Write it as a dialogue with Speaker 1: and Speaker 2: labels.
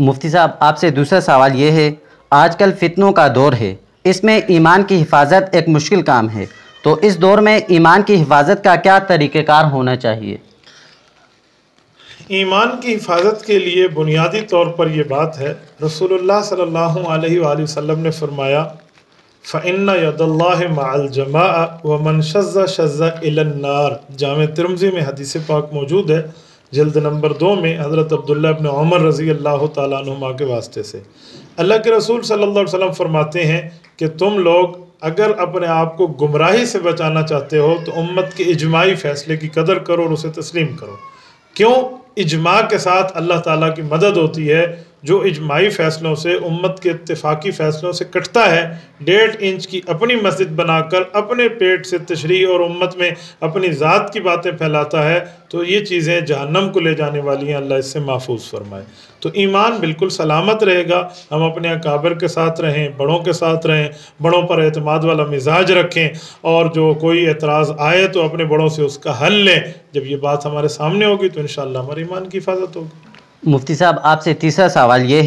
Speaker 1: मुफ्ती साहब, आपसे दूसरा सवाल ये है, आजकल फितनों का दौर है, इसमें ईमान की हिफाजत एक मुश्किल काम है, तो इस दौर में ईमान की हिफाजत का क्या तरीक़ेकार होना चाहिए?
Speaker 2: ईमान की हिफाजत के लिए बुनियादी तौर पर यह बात है, रसूलुल्लाह सल्लल्लाहु अलैहि वसल्लम ने फरमाया, फ़इन्ना यदल्लाहि मअल जमाअ व मन शज़्ज़ शज़्ज़ इलन नार। जामे तिर्मिज़ी में हदीस पाक मौजूद है, जल्द नंबर 2 में, हज़रत अब्दुल्लाह इब्न उमर रज़ी अल्लाह तआला अन्हुमा के वास्ते से। अल्लाह के रसूल सल्लल्लाहु अलैहि वसल्लम फरमाते हैं कि तुम लोग अगर अपने आप को गुमराही से बचाना चाहते हो तो उम्मत के इजमाई फ़ैसले की कदर करो और उसे तस्लीम करो। क्यों? इजमा के साथ अल्लाह ताला की मदद होती है। जो इजमाई फ़ैसलों से, उम्मत के इत्तेफाकी फ़ैसलों से कटता है, 1.5 इंच की अपनी मस्जिद बनाकर अपने पेट से तशरीह और उम्मत में अपनी ज़ात की बातें फैलाता है, तो ये चीज़ें जहन्नम को ले जाने वाली हैं। अल्लाह इससे महफूज फरमाए। तो ईमान बिल्कुल सलामत रहेगा, हम अपने अकाबिर के साथ रहें, बड़ों के साथ रहें, बड़ों पर एतमाद वाला मिजाज रखें, और जो कोई एतराज़ आए तो अपने बड़ों से उसका हल लें। जब ये बात हमारे सामने होगी तो इंशाअल्लाह हमारे ईमान की हिफाजत होगी।
Speaker 1: मुफ्ती साहब, आपसे तीसरा सवाल ये है